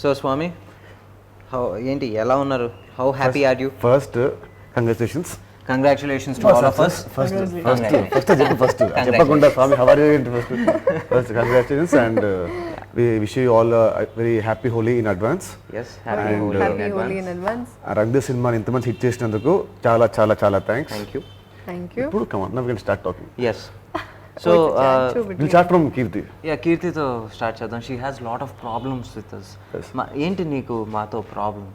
So Swamy, how ఏంటి ఎలా ఉన్నారు? How happy are you? First congratulations. Congratulations to all of us. First చెప్పకుండా Swami how are you ఏంటి first congratulations and we wish you all a very happy Holi in advance. Yes, happy Holi in advance. Rang సినిమాని ఇంత మంచి hit చేసినందుకు చాలా చాలా చాలా thanks. Thank you. ఇప్పుడు come on now we can start talking. yes so we'll start from Kirti. కీర్తితో start చేద్దాం. She has lot of problems with us. ఏంటి నీకు మాతో ప్రాబ్లం?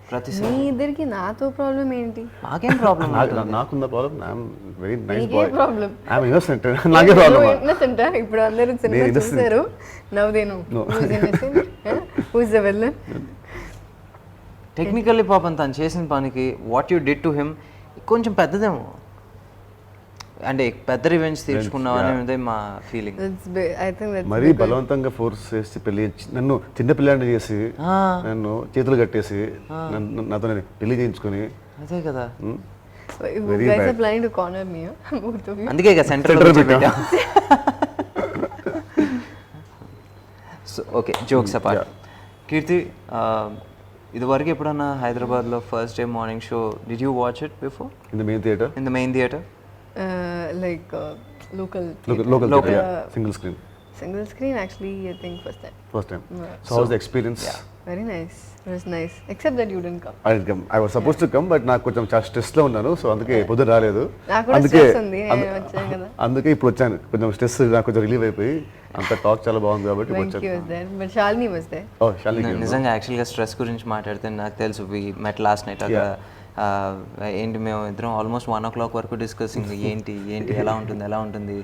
ప్రతిసారి మీ ఇద్దరికి నాతో ప్రాబ్లం ఏంటి? మాకేం ప్రాబ్లం? నాకున్న problem I am very nice నీకే boy. Problem? I am innocent. నాకే ప్రాబ్లం. ఇన్నోసెంట్ ఇప్పుడు అందరూ సినిమా చూశారు. Now they know who is innocent, who is the villain. Technically పాపం తను చేసిన పనికి what you did to him కొంచెం పెద్దదేమో, అంటే పెద్ద రివెంజ్ తీర్చుకున్నావు అనేది మా ఫీలింగ్. ఐ థింక్ దట్స్ మరీ బలవంతంగా ఫోర్స్ చేసి పెళ్లి నన్ను చిన్న పిల్లాడిని చేసి నన్ను చేతులు కట్టేసి నాతో పెళ్లి చేయించుకొని. అదే కదా, you guys are planning to corner me, both of you. అందుకే ఇక సెంటర్ పెట్టా. So okay, jokes apart. Keerthy, ఇదివరకు ఎప్పుడన్నా హైదరాబాద్లో first day morning show did you watch it before? In the main theatre Like local single screen actually, I think first time. So how was the experience? Very nice, it was nice, except that you didn't come. I was supposed to come, but నాకు కొంచెం చాలా stress లో ఉన్నాను, so అందుకే పొద్దున రాలేదు. అందుకే వచ్చాను కదా, అందుకే ఇప్పుడు వచ్చాను. కొంచెం స్ట్రెస్ నాకు కొంచెం రిలీవ్ అయిపోయి అంత టాక్ చాలా బాగుంది కాబట్టి వచ్చాను. But Shalini was there. Oh, Shalini. నిజంగా యాక్చువల్గా స్ట్రెస్ గురించి మాట్లాడితే నాకు తెలుసు. వి మెట్ లాస్ట్ నైట్. అక్కడ ఏంటి మేము ఇద్దరం ఆల్మోస్ట్ 1 o'clock వరకు డిస్కసింగ్ ఏంటి ఎలా ఉంటుంది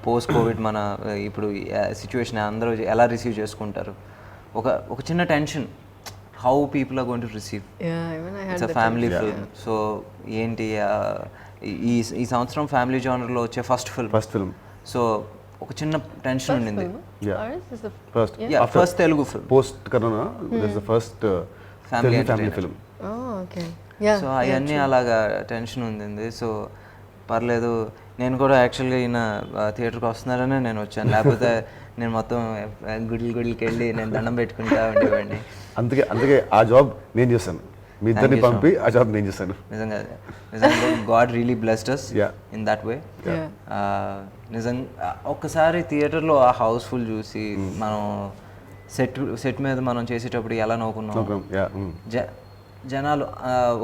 పోస్ట్ కోవిడ్ మన ఇప్పుడు సిచ్యువేషన్ అందరూ ఎలా రిసీవ్ చేసుకుంటారు. ఒక చిన్న tension, how people are going to receive. It's a family film. So ఏంటి ఈ సంవత్సరం ఫ్యామిలీ జానర్లో వచ్చే ఫస్ట్ ఫిల్మ్. సో ఒక చిన్న టెన్షన్ ఉండింది. First Telugu film post corona, this the first family film. So అవన్నీ అలాగా టెన్షన్ ఉంది. సో పర్లేదు, నేను కూడా యాక్చువల్గా ఈయన థియేటర్కి వస్తున్నారనే నేను వచ్చాను, లేకపోతే నేను మొత్తం గుడికి వెళ్ళి నేను దండం పెట్టుకుంటా ఉండేవాడిని. అందుకే ఆ జాబ్ నేను చేశాను, మీ ఇద్దరిని పంపి ఆ జాబ్ నేను చేశాను. నిజంగా God really blessed us in that way. నిజంగా ఒక్కసారి థియేటర్లో ఆ హౌస్ఫుల్ చూసి మనం సెట్ మీద మనం చేసేటప్పుడు ఎలా నవ్వుకున్నాం. జనాలు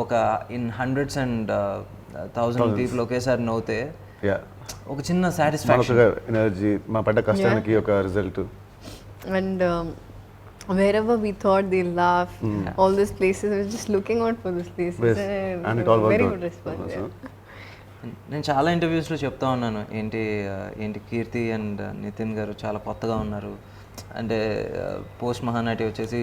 ఒక ఇన్ హండ్రెడ్స్ అండ్ 1000 పీపుల్ ఒకేసారి నవ్వుతే ఒక చిన్న సాటిస్ఫాక్షన్, ఎనర్జీ, మా పడ్డ కష్టానికి ఒక result. And wherever we thought they'll laugh, all these places, we were just looking out for these places. And it all worked very out. good response. నేను చాలా ఇంటర్వ్యూస్లో చెప్తా ఉన్నాను, ఏంటి కీర్తి అండ్ నితిన్ గారు చాలా కొత్తగా ఉన్నారు, అంటే పోస్ట్ మహానటి వచ్చేసి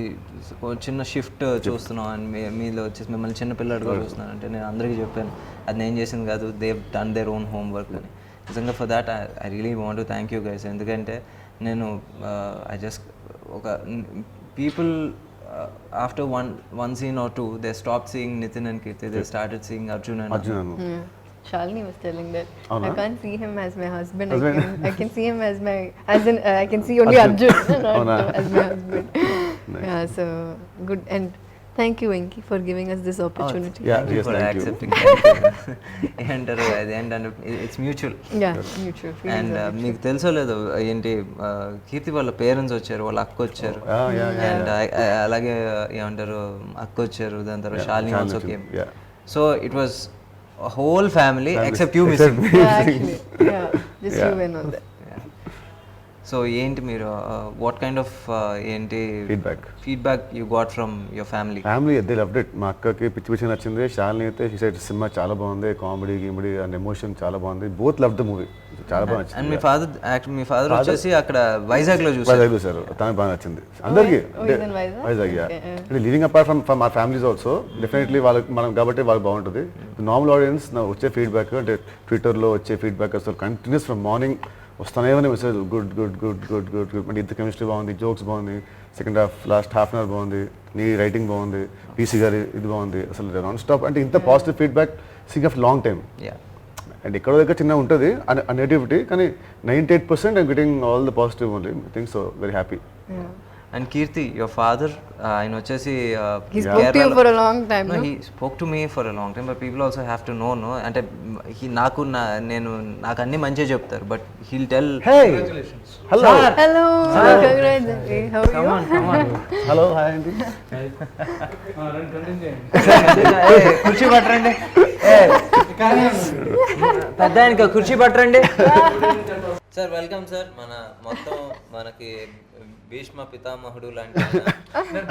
చిన్న షిఫ్ట్ చూస్తున్నాం అండ్ మీలో వచ్చేసి మిమ్మల్ని చిన్న పిల్లడిగా చూస్తున్నాను. అంటే నేను అందరికీ చెప్పాను అది నేను చేసింది కాదు, they done their own homework అని. నిజంగా for that I really want to thank you guys. ఎందుకంటే నేను ఐ జస్ట్ ఒక people after one scene or 2 they stop seeing Nithiin and Keerthy, they started seeing Arjun and Shalini was telling that I can't see him as my husband. I can see him as I can see only Arjun, not as my husband. Yeah, so good, and thank you Venki for giving us this opportunity. Thank you for accepting. And it's mutual. Yeah, mutual. And మీకు తెలుసో లేదో ఏంటి కీర్తి వాళ్ళ parents వచ్చారు, వాళ్ళ అక్క వచ్చారు, and అలాగే ఏమంటారు అక్క వచ్చారు, దాని తర్వాత Shalini also came. So it was a whole family except you missing. Yeah, actually, just you were not there. So ఏంటి మీరు what kind of ఏంటి feedback you got from your family? They loved it. మా అక్కకి పిచ్చి నచ్చింది. షాలిని అయితే she said cinema చాలా బాగుంది, కామెడీ గిమెడీ అండ్ ఎమోషన్ చాలా బాగుంది. బోత్ లవ్ ద మూవీ, చాలా బాగా నచ్చింది. అండ్ మీ ఫాదర్ వచ్చేసి అక్కడ వైజాగ్లో చూసారు, తనకి బాగా నచ్చింది. అందరికి Vizag living apart from our families also definitely వాళ్ళకి మనం కాబట్టి వాళ్ళకి బాగుంటుంది. నార్మల్ ఆడియన్స్ వచ్చే ఫీడ్బ్యాక్ అంటే ట్విట్టర్లో వచ్చే ఫీడ్బ్యాక్ అసలు కంటిన్యూస్ ఫ్రమ్ మార్నింగ్ వస్తానే message good good good good good good. అంటే ఇంత కెమిస్ట్రీ బాగుంది, జోక్స్ బాగుంది, second half last half an hour బాగుంది, నీ రైటింగ్ బాగుంది, పీసీ గారి ఇది బాగుంది, అసలు నాన్ స్టాప్. అంటే ఇంత positive feedback seek of long time. And ఎక్కడో దగ్గర చిన్న ఉంటుంది నెగిటివిటీ, కానీ 98% I'm getting all the positive only. I think so very happy. And Keerthy your father ఆయన వచ్చేసి He spoke to you for a long time, no? He spoke to me for a long time but people also have to know అంటే నాకు అన్ని మంచిగా చెప్తారు but he'll tell hello Hello, congratulations. How are you? Hello hi అండి. కుర్చీ పట్టరండి పెద్ద ఆయనకి కుర్చీ పట్టరండి సార్ వెల్కమ్ సార్ మొత్తం మనకి భీష్మ పితామహుడు లాంటి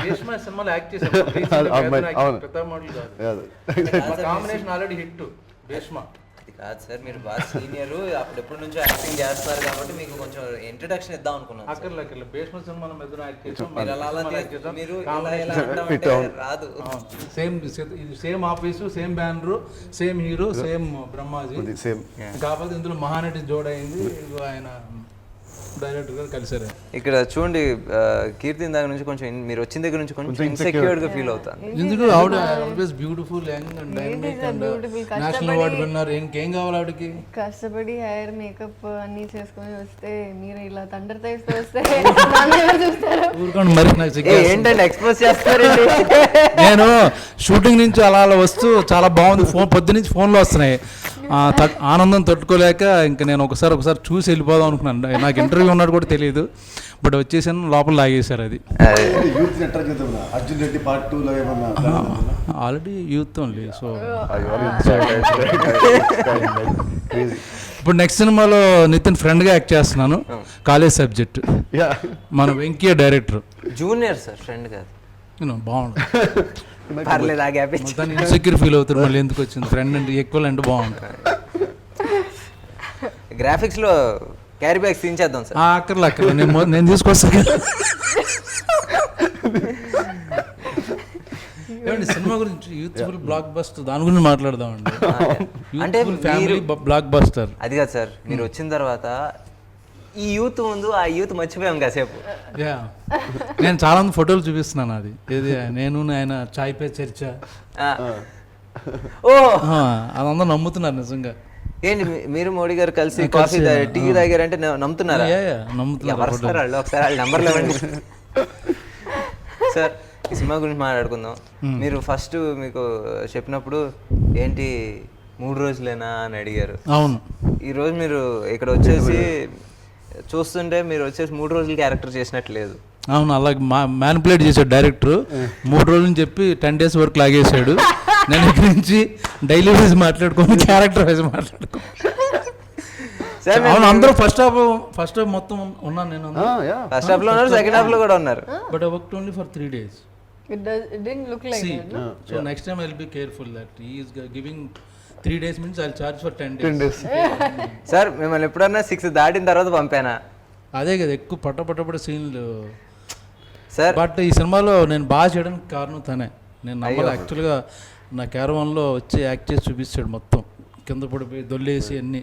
భీష్మ సినిమాలో యాక్ట్ చేశారు పితామహుడు కాదు కాంబినేషన్ ఆల్రెడీ హిట్ భీష్మ. అది కాదు సార్ మీరు బాగా సీనియర్ అప్పుడెప్పటి నుంచో యాక్టింగ్ చేస్తున్నారు కాబట్టి మీకు కొంచెం ఇంట్రడక్షన్ ఇద్దాం అనుకున్నాను అక్కర్లే భీష్మ సినిమాలో మెదడు యాక్ట్ చేసాం. మీరు ఇలా అంటామంటే రాదు. Same office same banner same hero same Brahmaji same కాకపోతే ఇందులో మహానటి జోడైంది ఆయన డైరెక్టర్ గారు కలిసారు. ఇక్కడ చూడండి కీర్తి దగ్గర నుంచి కొంచెం మీరు వచ్చిన దగ్గర నుంచి కొంచెం ఇన్సెక్యూర్డ్ గా ఫీల్ అవుతాను. ఎందుకు ఆవిడ always beautiful young and dynamic and national award winner. ఇంకేం కావాలి ఆవిడకి? కష్టపడి హెయిర్ మేకప్ అన్ని చేసుకొని వస్తే మీరు ఇలా తండ్రి తెస్తే వస్తే నన్ను ఎవరు చూస్తారు? ఊరుకోండి మరి నాకు సిగ్గేస్తుంది. ఏంటంటే ఎక్స్పోజ్ చేస్తారండి. నేను షూటింగ్ నుంచి అలా అలా వస్తూ చాలా బాగుంది పొద్దు నుంచి ఫోన్లో వస్తున్నాయి. ఆనందం తట్టుకోలేక ఇంకా నేను ఒకసారి చూసి వెళ్ళిపోదాం అనుకున్నాను. నాకు ఇంటర్వ్యూ ఉన్నట్టు కూడా తెలియదు బట్ వచ్చేసాను లోపల లాగేశారు. అది అర్జున్ రెడ్డి పార్ట్ 2 లో ఏమన్నా ఆల్రెడీ యూత్ ఓన్లీ. సో ఇప్పుడు నెక్స్ట్ సినిమాలో నితిన్ ఫ్రెండ్గా యాక్ట్ చేస్తున్నాను. కాలేజ్ సబ్జెక్ట్ మన Venkaiah director. Junior sir friend కాదు. బాగుంటుంది పర్లేదు ఆ గ్యాప్ మొత్తాన్ని ఇన్సెక్యూర్ ఫీల్ అవుతారు. మళ్ళీ ఎందుకు వచ్చింది ఫ్రెండ్ అంటే ఈక్వల్ అంటే బాగుంటుంది. గ్రాఫిక్స్ లో క్యారీ బ్యాగ్ సీన్ చేద్దాం సార్. అక్కర్లే నేను తీసుకొస్తాను. ఏమండి సినిమా గురించి యూత్ఫుల్ బ్లాక్ బస్టర్ దాని గురించి మాట్లాడదామండి. అంటే ఫ్యామిలీ బ్లాక్ బస్టర్ అది కాదు సార్. మీరు వచ్చిన తర్వాత ఈ యూత్ ముందు ఆ యూత్ మర్చిపోయాం కాసేపు. నేను చాలా మంది ఫోటోలు చూపిస్తున్నాను. అది ఏది నేను ఆయన చాయ్ పే చర్చ ఓ అదంతా నమ్ముతున్నారు నిజంగా. ఏంటి మీరు మోడీ గారు కలిసి కాఫీ టీ తాగారంటే నమ్ముతున్నారా? నమ్ముతున్నారు. ఒకసారి వాళ్ళ నెంబర్లు ఇవ్వండి సార్. ఈ సినిమా గురించి మాట్లాడుకుందాం. మీరు ఫస్ట్ మీకు చెప్పినప్పుడు ఏంటి 3 రోజులేనా అని అడిగారు. అవును. ఈరోజు మీరు ఇక్కడ వచ్చేసి చూస్తుంటే మీరు వచ్చేసి 3 రోజులు క్యారెక్టర్ చేసినట్టు లేదు. అవును అలాగే మ్యానిపులేట్ చేశాడు డైరెక్టర్. 3 రోజులు చెప్పి 10 days వరకు లాగేశాడు. నేను ఇక్కడి నుంచి డైలీ వైజ్ మాట్లాడుకోని క్యారెక్టర్ వైజ్ మాట్లాడుకో. అవును అందరూ ఫస్ట్ హాఫ్ మొత్తం ఉన్నాను నేను. ఫస్ట్ హాఫ్ లో ఉన్నారు, సెకండ్ హాఫ్ లో కూడా ఉన్నారు. But I worked only for 3 days. It didn't look like that, no? So next time I'll be careful that he is giving 3 days means I'll charge for 10 days. Sir మిమ్మల్ని ఎప్పుడన్నా 6 దాటిన తర్వాత పంపానా? అదే కదా ఎక్కువ పట్టపట్ట సీన్లు సార్. బట్ ఈ సినిమాలో నేను బాగా చేయడానికి కారణం తనే. నేను నమ్మలు యాక్చువల్గా నా క్యారవాన్లో వచ్చి యాక్ట్ చేసి చూపిస్తాడు మొత్తం కింద పడిపోయి దొల్లేసి అన్నీ.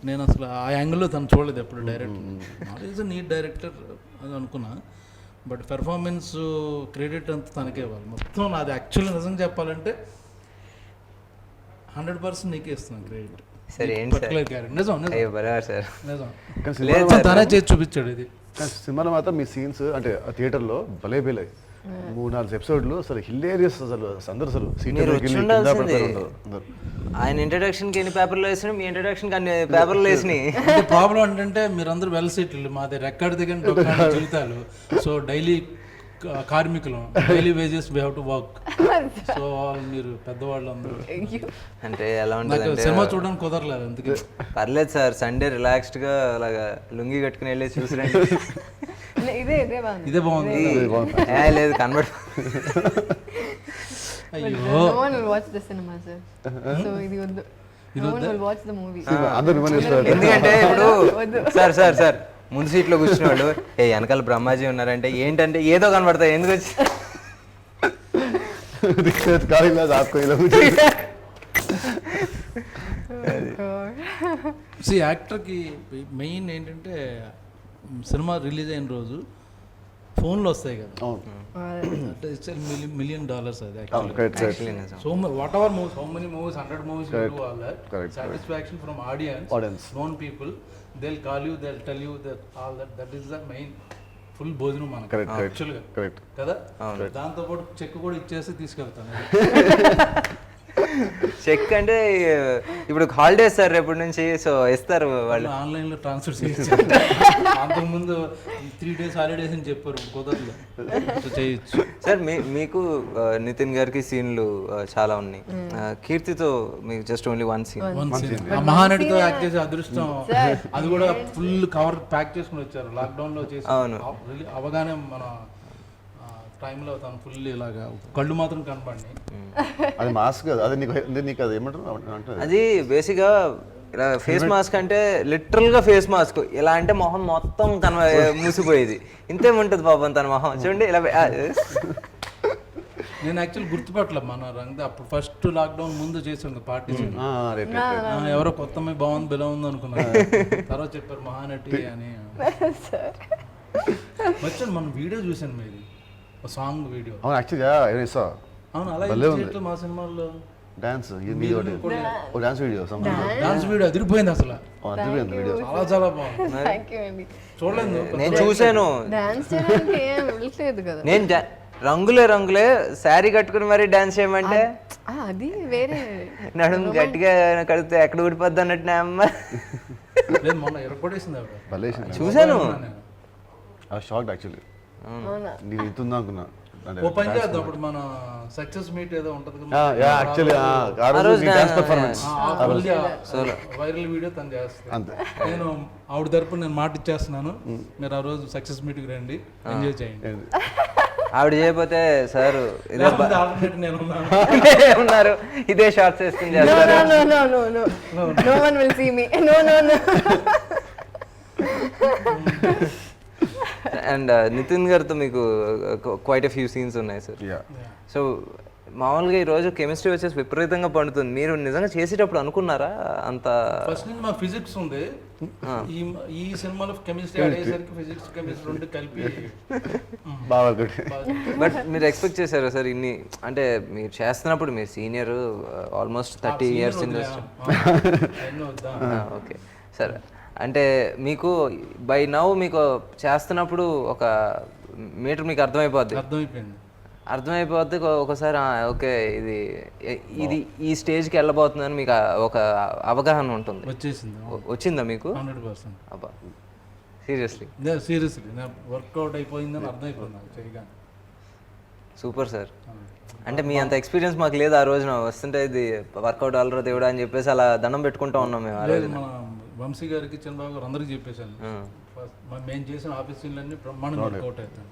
నేను అసలు ఆ యాంగిల్లో తను చూడలేదు ఎప్పుడు director. Is a neat director అని అనుకున్నా. బట్ పెర్ఫార్మెన్స్ క్రెడిట్ అంతా తనకే ఇవ్వాలి మొత్తం. నాది యాక్చువల్లీ నిజంగా చెప్పాలంటే 100% నీకే ఇస్తున్నాను క్రెడిట్. సరే ఏంటి నిజం తనే చేసి చూపించాడు. ఇది సినిమాలో మాత్రం మీ సీన్స్ అంటే థియేటర్లో భలే భలే 3-4 ఎపిసోడ్లు అసలు హిలేరియస్. అసలు అందరూ అసలు ఆయన ఇంట్రడక్షన్ కి ఎన్ని పేపర్లు వేసినా మీ ఇంట్రడక్షన్ కి అన్ని పేపర్లు వేసినాయి. ప్రాబ్లం ఏంటంటే మీరందరూ వెల్ సెటిల్డ్, మాది రెక్కడి దగ్గర జీవితాలు. సో డైలీ కార్మికులు, daily wages we have to work. So మీరు పెద్దవాళ్ళు అందరూ అంటే ఎలా ఉంటుంది సినిమా చూడడానికి కుదరలేదు. అందుకే పర్లేదు సార్, సండే రిలాక్స్డ్ గా అలాగా లుంగి కట్టుకుని వెళ్ళి చూసిరండి. ఇదే బాగుంది. లేదు convert. No one will watch the cinema, sir. So no one will watch the movie. ఎందుకంటే ఇప్పుడు సార్ ముందు సీట్లో కూర్చున్న వాళ్ళు వెనకాల బ్రహ్మాజీ ఉన్నారంటే ఏంటంటే ఏదో కనబడతాయి. ఎందుకు వచ్చి యాక్టర్కి మెయిన్ ఏంటంటే సినిమా రిలీజ్ అయిన రోజు ఫోన్లో వస్తాయి కదా, $1 million అది actually. So what ever movies, how many movies, 100 movies you do all that, satisfaction from audience, known people, they'll call you, they'll tell you that all that is the main full భోజనం మనకి correct యాక్చువల్గా correct కదా, దాంతోపాటు check కూడా ఇచ్చేసి తీసుకెళ్తాను. Check అంటే ఇప్పుడు హాలిడేస్ సార్ రేపటి నుంచి, సో ఇస్తారు వాళ్ళు. ఆన్లైన్లో ట్రాన్స్ఫర్ చేయొచ్చు. అంతకుముందు 3 days హాలిడేస్ అని చెప్పారు, కుదరదు. సో చేయొచ్చు సార్. మీకు నితిన్ గారికి సీన్లు చాలా ఉన్నాయి. కీర్తితో మీకు జస్ట్ ఓన్లీ 1 scene. ఆ మహానటితో యాక్ట్ చేసే అదృష్టం, అది కూడా ఫుల్ కవర్ ప్యాక్ చేసుకుని వచ్చారు లాక్డౌన్ లో చేసి. అవగానే మన టైంలో తను ఫుల్ ఇలాగా కళ్ళు మాత్రం కనపడి. అది మాస్క్ కదా, అది నీకు అది ఏమంటారు, అది బేసిక్గా ఇలా ఫేస్ మాస్క్ అంటే లిటరల్ గా ఫేస్ మాస్క్. ఇలా అంటే మొహం మొత్తం మూసిపోయేది. ఇంతేముంటుంది పాపం తన మొహం చూడండి ఇలా. నేను యాక్చువల్ గుర్తుపట్టలే మన రంగ అప్పుడు ఫస్ట్ లాక్డౌన్ ముందు చేసాను పార్టీ. ఎవరో కొత్త అమ్మాయి బాగుంది బిలా ఉంది అనుకున్నాను, తర్వాత చెప్పారు మహానటి అని. వచ్చాను మన వీడియో చూసాను మీది, సాంగ్ వీడియో. అవును యాక్చువల్గా అవును అలా మా సినిమాల్లో dance dance video dance video అదిరిపోయింది అసలు, వీడియో చాలా చాలా బాగుంది. చూడలేదు నేను చూసాను. నేను రంగులే రంగులే శారీ కట్టుకుని మరి డాన్స్ చేయమంటే అది వేరే నడుము గట్టిగా కడితే ఎక్కడ ఊడిపోద్ది అన్నట్టు అమ్మ. మొన్న ఎరపడేసింది చూసాను. షాక్ యాక్చువల్లీ, నేను ఇస్తుందా అనుకున్నా. ఓ పని చేద్దాం, అప్పుడు మన సక్సెస్ మీట్ ఏదో ఉంటది వైరల్ వీడియో తను చేస్తాను. నేను ఆవిడ తరపున నేను మాట ఇచ్చేస్తున్నాను, మీరు ఆ రోజు సక్సెస్ మీట్ కి రండి, ఎంజాయ్ చేయండి. ఆవిడ చేయకపోతే సార్ నేను ఉన్నారు ఇదే షార్ట్స్ వేసుకుని అండ్ నితిన్ గారితో మీకు క్వైట్ ఎ ఫ్యూ సీన్స్ ఉన్నాయి సార్. సో మామూలుగా ఈ రోజు కెమిస్ట్రీ వచ్చేసి విపరీతంగా పండుతుంది. మీరు నిజంగా చేసేటప్పుడు అనుకున్నారా అంత? ఫస్ట్ నుంచి మా ఫిజిక్స్ ఉంది, ఈ సినిమాలో కెమిస్ట్రీ అయ్యేసరికి ఫిజిక్స్ కెమిస్ట్రీ రెండు కలిపి. బట్ మీరు ఎక్స్పెక్ట్ చేశారా సార్ ఇన్ని? అంటే మీరు చేస్తున్నప్పుడు మీరు senior almost 30 years industry. Okay sir, అంటే మీకు బై నౌ మీకు చేస్తున్నప్పుడు ఒక మీటర్ మీకు అర్థమైపోద్ది ఒకసారి. ఓకే ఇది ఈ స్టేజ్కి వెళ్ళబోతుందని మీకు ఒక అవగాహన ఉంటుంది. వచ్చిందా మీకు? 100%. అబ్బా సీరియస్లీ వర్కౌట్ అయిపోయిందని అర్థమైపోయింది. Super sir. అంటే మీ అంత ఎక్స్పీరియన్స్ మాకు లేదు. ఆ రోజున వస్తుంటే ఇది వర్కౌట్ అవ్వరా దేవుడా అని చెప్పేసి అలా దండం పెట్టుకుంటా ఉన్నాం మేము. ఆ రోజు వంశీ గారికి, చంద్రబాబు గారు అందరికి చెప్పేశాను, మేము చేసిన ఆఫీస్ సీన్లన్నీ బ్రహ్మాండంగా వర్కౌట్ అవుతాను.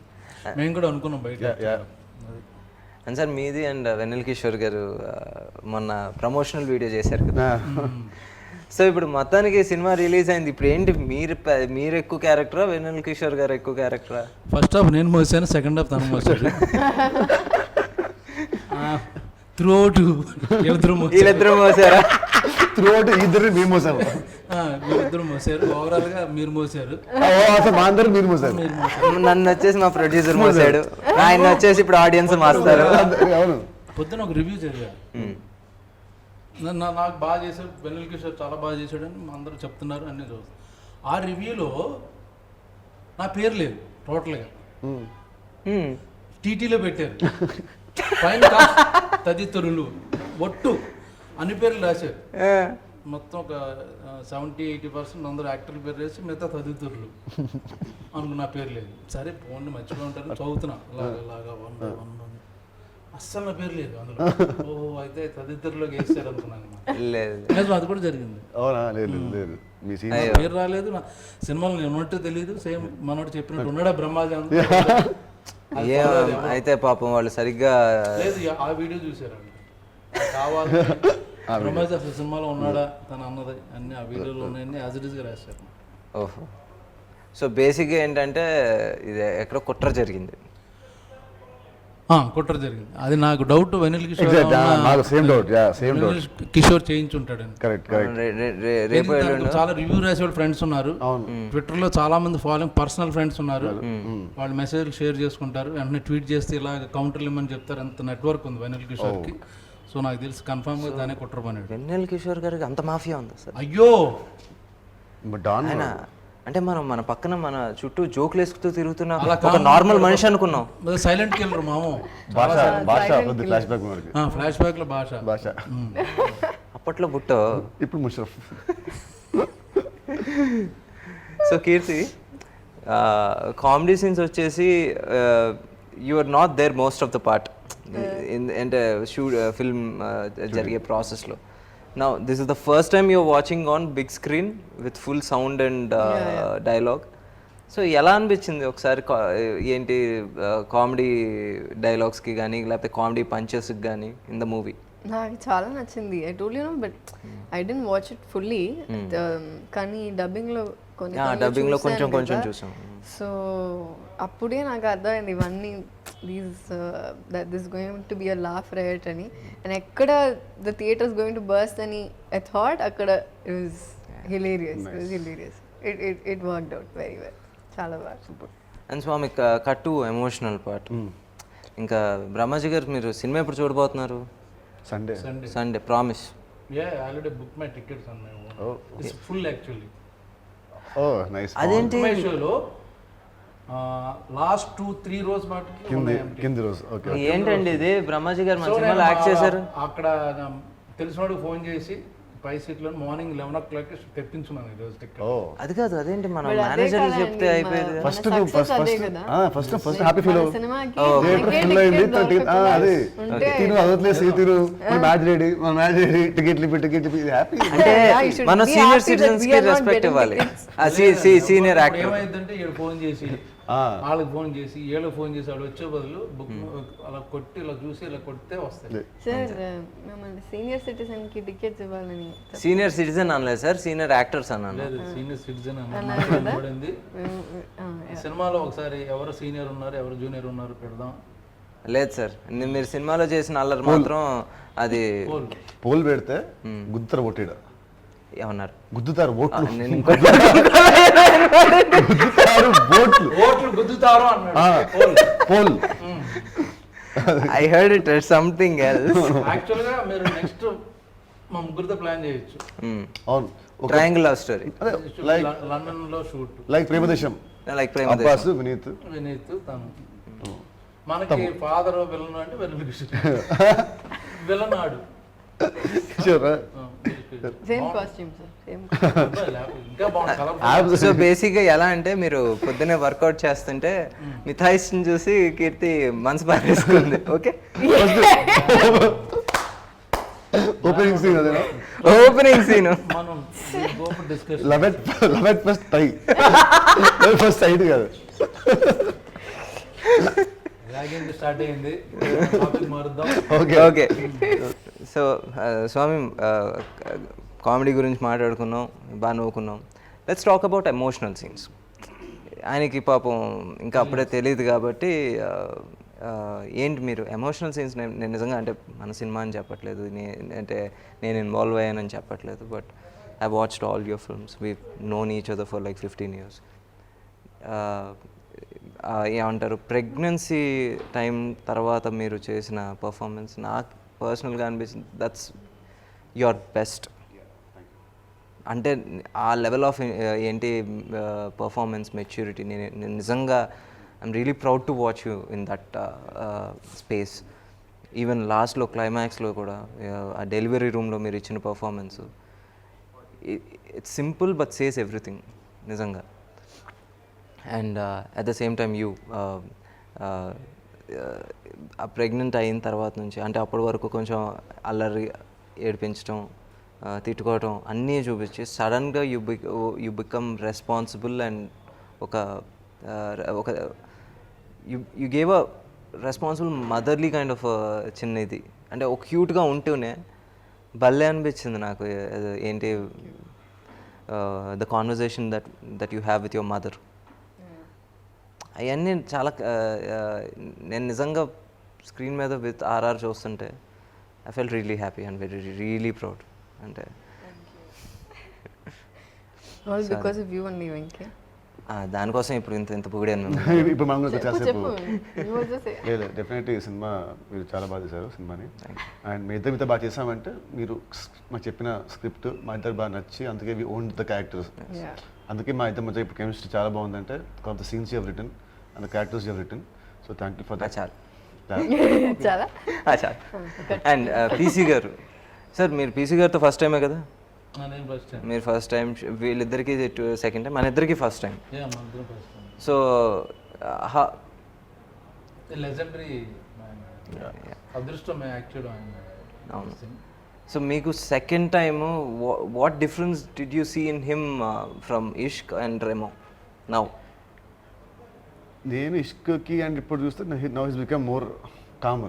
మేము కూడా అనుకున్నాం బయట. అండ్ సార్ మీది అండ్ వెన్నెల కిషోర్ గారు మొన్న ప్రమోషనల్ వీడియో చేశారు కదా. సో ఇప్పుడు మొత్తానికి సినిమా రిలీజ్ అయింది. ఇప్పుడు ఏంటి, మీరు ఎక్కువ క్యారెక్టరా వెన్నెల కిషోర్ గారు ఎక్కువ క్యారెక్టరా? ఫస్ట్ హాఫ్ నేను మోసాను, సెకండ్ హాఫ్ తను మోసాడు. వీళ్ళిద్దరు మోసారా? ఇద్దరు మేము మోసాము, వీళ్ళిద్దరు మోసారు. ఓవరాల్ గా మీరు మోసారు, మీరు మోసారు. నన్ను వచ్చేసి మా ప్రొడ్యూసర్ మోసాడు, ఆయన వచ్చేసి ఇప్పుడు ఆడియన్స్ మాస్తారు. పొద్దున ఒక రివ్యూ చదివా, నాకు బాగా చేశాడు, వెన్నెల కిషోర్ చాలా బాగా చేశాడు అని అందరూ చెప్తున్నారు అన్నీ చూస్తాను. ఆ రివ్యూలో నా పేరు లేదు టోటల్గా, టీటీలో పెట్టారు. పైన తదితరులు ఒట్టు అన్ని పేర్లు రాశారు. మొత్తం ఒక 70-80% అందరూ యాక్టర్ల పేరు వేసి మిగతా తదితరులు అనుకున్న పేరు లేదు. సరే ఫోన్ మర్చిపోయి ఉంటారు, చదువుతున్నా ఇలాగా అస్సలు నా పేరు లేదు అందులో. ఓహో అయితే తదితరులోకి వేస్తారు అనుకున్నాను. లేదు అది కూడా జరిగింది. పేరు రాలేదు, నా సినిమాలో నేను ఉన్నట్టు తెలియదు. సేమ్ మనోడు చెప్పినట్టు ఉన్నాడా బ్రహ్మాజీ అయితే పాపం వాళ్ళు సరిగ్గా లేదు. ఆ వీడియో చూసారు కావాలి, బ్రహ్మాజీ అసలు సినిమాలో ఉన్నాడా తను అన్నది అన్ని ఆ వీడియోలో ఉన్నాయని యాజ్ ఇట్ ఈస్గా రాశారు. ఓహో. సో బేసిక్గా ఏంటంటే ఇది ఎక్కడో కుట్ర జరిగింది. కుట్ర జరిగింది, అది నాకు డౌట్. వెన్నెల కిషోర్ చేయించుంటాడని. చాలా రివ్యూ రాసేవాళ్ళు ఫ్రెండ్స్ ఉన్నారు, ట్విట్టర్లో చాలా మంది ఫాలోయింగ్ పర్సనల్ ఫ్రెండ్స్ ఉన్నారు. వాళ్ళు మెసేజ్లు షేర్ చేసుకుంటారు, వెంటనే ట్వీట్ చేస్తే ఇలా కౌంటర్లు ఇమ్మని చెప్తారు. అంత నెట్వర్క్ ఉంది వెన్నెల కిషోర్కి. సో నాకు తెలిసి కన్ఫర్మ్ గా దానే కుట్ర పని. వెన్నెల కిషోర్ గారికి అంత మాఫియా ఉంది సార్? అయ్యో అంటే మనం మన పక్కన మన చుట్టూ జోకులు వేసుకుతూ తిరుగుతున్న ఒక నార్మల్ మనిషి అనుకున్నాం. సైలెంట్ కిల్లర్ మాము. భాష ఫ్లాష్ బ్యాక్ మనకి. ఫ్లాష్ బ్యాక్లో భాష. అప్పట్లో బుట్టో, ఇప్పుడు Musharraf. So Keerthy, comedy scenes వచ్చేసి you are not there most of the part అంటే ఫిల్మ్ జరిగే ప్రాసెస్లో. Now, this is the first time you're watching on big screen with full sound and dialogue. So, ఎలా అనిపించింది ఒకసారి ఏంటి కామెడీ డైలాగ్స్కి కానీ లేకపోతే కామెడీ పంచెస్కి కానీ ఇన్ ద మూవీ? నాకు చాలా నచ్చింది. I told you know, but I didn't watch it fully. కానీ డబ్బింగ్లో డబ్బింగ్లో కొంచెం చూసాం. సో అప్పుడే నాకు అర్థమైంది ఇవన్నీ this going to be a laugh right అని. అండ్ ఎక్కడ the theatres going to burst అని ఐ థాట్ అక్కడ it was hilarious. It worked out very well. చాలా బాగా. అండ్ స్వామి కట్టు ఎమోషనల్ పార్ట్. ఇంకా బ్రహ్మాజీ గారు మీరు సినిమా ఎప్పుడు చూడబోతున్నారు? Sunday promise. Already book my tickets an my own. It's full actually. Nice. అదేంటి షోలో లాస్ట్ 2-3 రోజు మాటకి కింది రోజు. ఓకే. ఏంటండి ఇది? బ్రహ్మాజీ గారు మన సినిమాలో యాక్ట్ చేశారు. అక్కడ తెలిసినోడికి ఫోన్ చేసి పై సీట్లో మార్నింగ్ 11 o'clock తెప్పించున్నాను ఈరోజు టికెట్. అది కాదు, అదేంటి మనం మేనేజర్ చెప్తే అయిపోయేది. ఫస్ట్ హ్యాపీ ఫీల్ అదే తిను అదట్లేదు తిను మ్యాచ్ రెడీ టికెట్లు హ్యాపీ. అంటే మనం సీనియర్ సిటిజన్స్ కి రెస్పెక్ట్ ఇవ్వాలి. సీనియర్ యాక్టర్ ఏమైందంటే ఈడు ఫోన్ చేసి వాళ్ళకి ఫోన్ చేసి వీళ్ళకి ఫోన్ చేసి వాడు వచ్చే బదులు బుక్ అలా కొట్టి ఇలా చూసి ఇలా కొడితే వస్తాయి. సార్ మిమ్మల్ని సీనియర్ సిటిజన్ కి టికెట్స్ ఇవ్వాలని. సీనియర్ సిటిజన్ అనలేదు సార్, సీనియర్ యాక్టర్స్ అన్నాను. లేదు, సీనియర్ సిటిజన్ అన్నది సినిమాలో ఒకసారి ఎవరు సీనియర్ ఉన్నారు ఎవరు జూనియర్ ఉన్నారు పెడదాం. లేదు సార్, మీరు సినిమాలో చేసిన అల్లరి మాత్రం అది పోల్ పెడితే గుద్దరు కొట్టిడ ఏమన్నారు? గుద్దుతారు ఓట్లు గుద్దుతారు అన్నాడు poll. I heard it something else. యాక్చువల్ గా మీరు నెక్స్ట్ మా ముగ్గురితో ప్లాన్ చేయొచ్చు. అవును, ట్రయాంగిల్ లవ్ స్టోరీ లండన్ లో shoot like Premadesam. Like Premadesam. Vineeth తను మనకి ఫాదర్ విలన్ అంటే విలన్ ఆడు. Same costume sir, same. ఇంకా బాగుంది. సో బేసిక్గా ఎలా అంటే మీరు పొద్దున్నే వర్కౌట్ చేస్తుంటే మిథాయిస్ని చూసి కీర్తి మనసు పారేసుకుంది. ఓకే, ఓపెనింగ్ సీన్ అదే. ఓపెనింగ్ సీన్ మనం discuss 11th first tie first tight కాదు. స్టార్ట్ అయింది. మారుద్దాం. ఓకే. సో స్వామి, కామెడీ గురించి మాట్లాడుకున్నాం, బాగా నవ్వుకున్నాం. Let's talk about emotional scenes. ఆయనకి పాపం ఇంకా అప్పుడే తెలియదు కాబట్టి ఏంటి మీరు ఎమోషనల్ సీన్స్? నేను నిజంగా అంటే మన సినిమా అని చెప్పట్లేదు, అంటే నేను ఇన్వాల్వ్ అయ్యానని చెప్పట్లేదు, but I watched all your films. We known each other for like 15 years. ఏమంటారు, ప్రెగ్నెన్సీ టైం తర్వాత మీరు చేసిన పర్ఫార్మెన్స్ నాకు పర్సనల్గా అనిపించింది దట్స్ యువర్ బెస్ట్. అంటే ఆ లెవెల్ ఆఫ్ ఏంటి పర్ఫార్మెన్స్ మెచ్యూరిటీ, నేను నిజంగా I'm really proud to watch you in that space. Even లాస్ట్లో క్లైమాక్స్లో కూడా ఆ డెలివరీ రూమ్లో మీరు ఇచ్చిన performance, it's simple but says everything నిజంగా. And at the same time you ఆ ప్రెగ్నెంట్ అయిన తర్వాత నుంచి, అంటే అప్పటి వరకు కొంచెం అల్లరి ఏడిపించడం, తిట్టుకోవటం అన్నీ చూపించి సడన్గా యూ బికమ్ రెస్పాన్సిబుల్ అండ్ ఒక you gave a responsible motherly kind of చిన్న ఇది. అంటే ఒక క్యూట్గా ఉంటూనే భలే అనిపించింది నాకు. ఏంటి the conversation that you have with your mother, అవన్నీ చాలా నేను నిజంగా స్క్రీన్ మీద విత్ ఆర్ఆర్ చూస్తుంటే I fell really happy and really proud. అంటే దానికోసం ఇప్పుడు ఇంత పొగిడాను. ఇప్పుడు మనం డెఫినెట్లీ ఈ సినిమా మీరు చాలా బాగా చేశారు సినిమాని. అండ్ మీ ఇద్దరు బాగా చేసామంటే మీరు మాకు చెప్పిన స్క్రిప్ట్ మా ఇద్దరు బాగా నచ్చి అందుకే వి ఓన్ ద క్యారెక్టర్స్. అందుకే మా ఇద్దరి మధ్య ఇప్పుడు కెమిస్ట్రీ చాలా బాగుందంటే of the scenes you have written and the characters you have written. So thank you for that. చాలు చాలా చాలు. అండ్ పీసీ గారు సార్, మీరు పీసీ గారితో ఫస్ట్ టైమే కదా? నేను ఫస్ట్ టైం. మీరు ఫస్ట్ టైం, వీళ్ళిద్దరికి సెకండ్ టైం, మన ఇద్దరికి ఫస్ట్ టైం. మన ఫస్ట్ టైం. సో లెజెండరీ అదృష్టం యాక్చువల్. అవును. సో మీకు second time what difference did you see in him from Ishq and Remo now? నేను ఇష్క్కి అండ్ ఇప్పుడు చూస్తే now his become more calm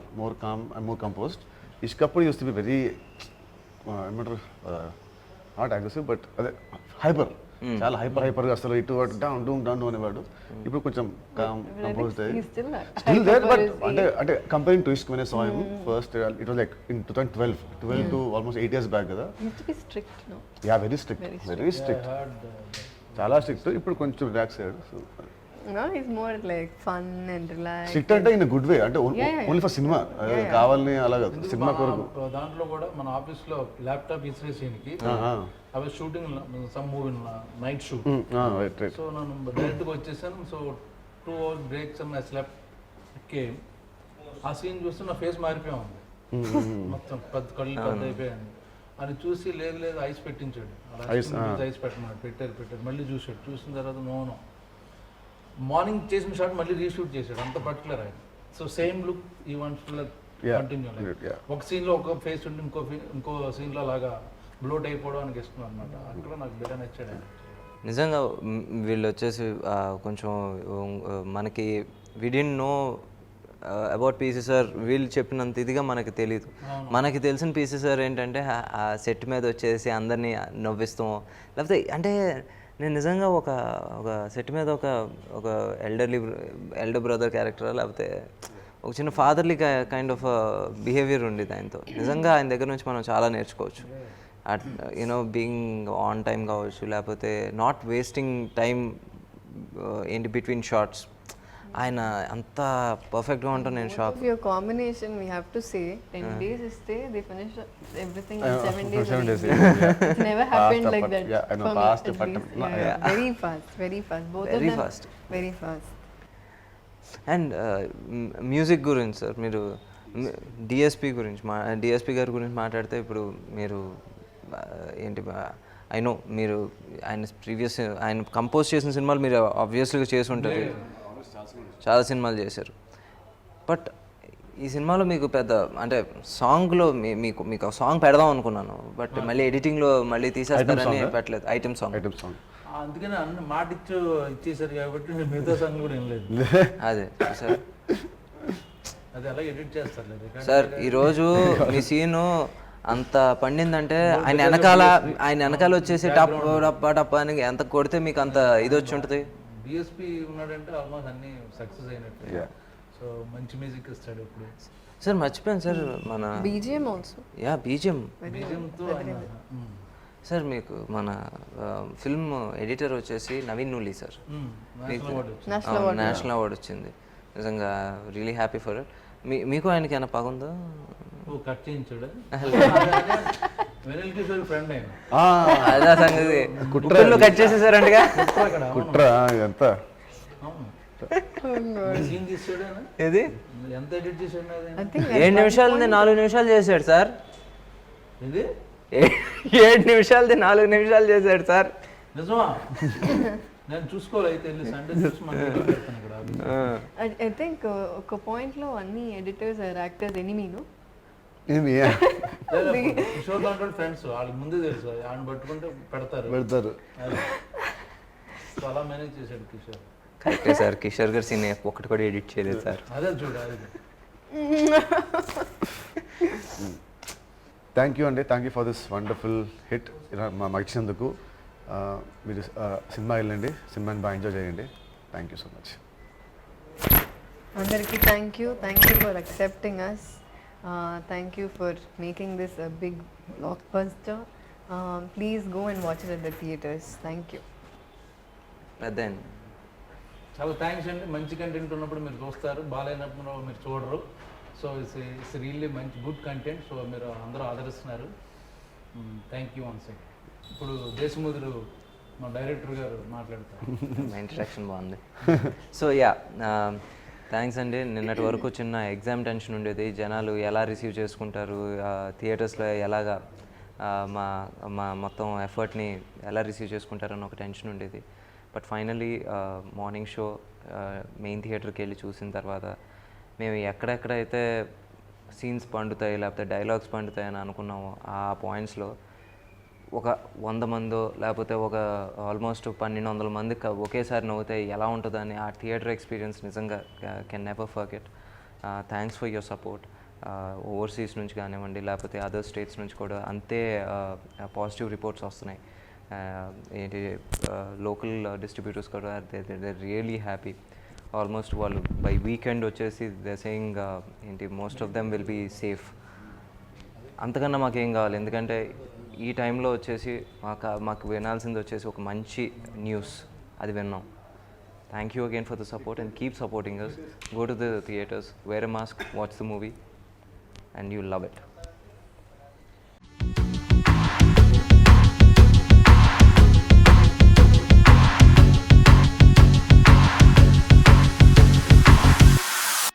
and more composed. Ishq అప్పుడు యూస్ టు బి వెరీ ఏమంటారు, not aggressive but అదే హైపర్, చాలా హైపర్గా అసలు ఇటు అటు డౌన్ అనేవాడు. ఇప్పుడు కొంచెం కంపోజ్డ్ అయ్యి స్టిల్ దేర్, బట్ అంటే comparing to Ishq when I saw him first it was like in 2012 to almost 8 years back కదా. యా వెరీ స్ట్రిక్ట్, చాలా స్ట్రిక్ట్. ఇప్పుడు కొంచెం రిలాక్స్ అయ్యాడు. So No, he's more like fun and relaxed. Strict అంటే in good way, అంటే only for cinema కావాలని అలాగా cinema కొరకు. దాంట్లో కూడా మన ఆఫీస్లో ల్యాప్టాప్ ఇసిరేసీన్కి అవి shooting some movie night shoot. So నేను డైరెక్ట్గా వచ్చేసాను. So 2 hours breaks and I slept. Came ఆ సీన్ చూస్తే నా ఫేస్ మారిపోయా ఉంది మొత్తం, పెద్ద కళ్ళు పెద్ద అయిపోయాను. అని చూసి లేదు ఐస్ పెట్టించాడు. ఐస్ పెట్టమన్నాడు, పెట్టారు. మళ్ళీ చూసిన తర్వాత నోను మార్నింగ్ చేసిన షాట్ మళ్ళీ రీషూట్ చేశాడు. అంత పర్టికులర్ ఆయన. సో సేమ్ లుక్ ఈ వాంట్స్ టు కంటిన్యూ. ఒక సీన్లో ఒక ఫేస్ ఉండి ఇంకో సీన్లో అలాగా బ్లోట్ అయిపోవడానికి ఇష్టం అనమాట. అక్కడ నాకు బెటర్ నచ్చాడు ఆయన. నిజంగా వీళ్ళు వచ్చేసి కొంచెం మనకి we didn't know about PC sir. వీళ్ళు చెప్పినంత ఇదిగా మనకి తెలియదు. మనకి తెలిసిన పీసీ సార్ ఏంటంటే ఆ సెట్ మీద వచ్చేసి అందరినీ నవ్విస్తాం, లేకపోతే అంటే నేను నిజంగా ఒక సెట్ మీద ఒక ఎల్డర్ బ్రదర్ క్యారెక్టర్, లేకపోతే ఒక చిన్న ఫాదర్లీ కైండ్ ఆఫ్ బిహేవియర్ ఉండేది ఆయనతో. నిజంగా ఆయన దగ్గర నుంచి మనం చాలా నేర్చుకోవచ్చు. యూనో బీయింగ్ ఆన్ టైం కావచ్చు, లేకపోతే నాట్ వేస్టింగ్ టైం ఏంటి బిట్వీన్ షార్ట్స్. ఆయన అంత పర్ఫెక్ట్గా ఉంటాను నేను shock. Your combination, we have to say 10 days stay, they finish everything in 7 days. 7 days. It's never happened like that. Yeah, I know, for me, fast, at but least. yeah. Very fast. Both Very of them. fast. Very fast. And music గురించి sir, మీరు DSP గారి గురించి మాట్లాడితే ఇప్పుడు మీరు ఏంటి, I know మీరు ఆయన కంపోజ్ చేసిన సినిమాలు మీరు ఆబ్వియస్లీగా చేసి ఉంటారు, చాలా సినిమాలు చేశారు. బట్ ఈ సినిమాలో మీకు పెద్ద అంటే సాంగ్లో మీకు సాంగ్ పెడదాం అనుకున్నాను, బట్ మళ్ళీ ఎడిటింగ్లో మళ్ళీ తీసేస్తారని పెట్టలేదు. Item song. అందుకని అన్ని మాట ఇచ్చేసారు కాబట్టి నేను మిగతా సాంగ్ కూడా ఏం లేదు. అదే సార్, అది అలా ఎడిట్ చేస్తారు సార్. ఈరోజు మీ సీను అంత పండిందంటే ఆయన వెనకాల వచ్చేసి టప్ అని ఎంత కొడితే మీకు అంత ఇది వచ్చి ఉంటుంది. డిఎస్పి ఉన్నాడంటే ఆల్మోస్ట్ అన్ని సక్సెస్ అయినట్టు. సో మంచి మ్యూజిక్ ఇస్తాడు ఇప్పుడు. సార్ మర్చిపోయాను సార్, మన BGM also. Yeah BGM. బీజిఎంతో సార్ మీకు మన ఫిల్మ్ ఎడిటర్ వచ్చేసి Naveen Nooli sir. National award వచ్చింది. నిజంగా రియలీ హ్యాపీ ఫర్ ఇట్. మీకు ఆయనకి ఏమైనా పగుందా? కట్ చేయించాడు. వెనిల్ కిషోర్ ఫ్రెండ్ ఆయన. అదే సంగతి. కుట్రలో కట్ చేసేసారంటగా. కుట్ర ఎంత సీన్ తీసాడు. ఏది ఎంత ఎడిట్ చేశాడు? 7 నిమిషాలది 4 నిమిషాలు చేశాడు సార్. ఇది 7 నిమిషాలది 4 నిమిషాలు చేశాడు సార్. నిజమా? నేను చూసుకోవాలి అయితే సండే చూసి మాట్లాడతాను ఇక్కడ. I think ఒక పాయింట్ లో అన్ని ఎడిటర్స్ ఆర్ యాక్టర్స్ ఎనిమీను. కిషోర్ దాంట్లో ఫ్రెండ్స్ వాళ్ళకి ముందే తెలుసు, ఆయన పట్టుకుంటే పెడతారు. సో అలా మేనేజ్ చేశాడు కిషోర్. కరెక్టే సార్, కిషోర్ గారు సీన్ ఒకటి కూడా ఎడిట్ చేయలేదు సార్. అదే చూడాలి. థ్యాంక్ యూ అండి, thank you for this wonderful hit మాకు ఇచ్చినందుకు. మీరు సినిమా వెళ్ళండి, సినిమాని బాగా ఎంజాయ్ చేయండి. Thank you so much. అందరికీ thank you for accepting us. Thank you for making this a big blockbuster. Please go and watch it at the theaters. Thank you. Then చాలా thanks అండి. మంచి content ఉన్నప్పుడు మీరు చూస్తారు, బాగాలేనప్పుడు మీరు చూడరు. సో ఇట్స్ రియల్లీ మంచి గుడ్ కంటెంట్. సో మీరు అందరూ ఆదరిస్తున్నారు. Thank you once again. ఇప్పుడు దేశముదురు మా డైరెక్టర్ గారు మాట్లాడతారు. మా ఇంట్రడక్షన్ బాగుంది. సో యా, థ్యాంక్స్ అండి. నిన్నటి వరకు చిన్న ఎగ్జామ్ టెన్షన్ ఉండేది, జనాలు ఎలా రిసీవ్ చేసుకుంటారు, థియేటర్స్లో ఎలాగా మా మా మొత్తం ఎఫర్ట్ని ఎలా రిసీవ్ చేసుకుంటారని ఒక టెన్షన్ ఉండేది. But finally morning show main థియేటర్కి వెళ్ళి చూసిన తర్వాత మేము ఎక్కడెక్కడైతే సీన్స్ పండుతాయి లేకపోతే డైలాగ్స్ పండుతాయి అని అనుకున్నామో ఆ పాయింట్స్లో ఒక 100 మందో లేకపోతే ఒక ఆల్మోస్ట్ 1200 మంది ఒకేసారి నవ్వుతే ఎలా ఉంటుందని ఆ థియేటర్ ఎక్స్పీరియన్స్ నిజంగా can never forget. Thanks for your support. Overseas నుంచి కానివ్వండి లేకపోతే అదర్ స్టేట్స్ నుంచి కూడా అంతే పాజిటివ్ రిపోర్ట్స్ వస్తున్నాయి. ఏంటి లోకల్ డిస్ట్రిబ్యూటర్స్ కూడా దే రియలీ హ్యాపీ. ఆల్మోస్ట్ వాళ్ళు బై వీకెండ్ వచ్చేసి దే సేయింగ్ ఏంటి most of them will be safe. అంతకన్నా మాకేం కావాలి, ఎందుకంటే ఈ టైంలో వచ్చేసి మాకు వినాల్సింది వచ్చేసి ఒక మంచి న్యూస్, అది విన్నాం. Thank you again for the support and keep supporting us. Go to the theatres, wear a mask, watch the movie and you love it.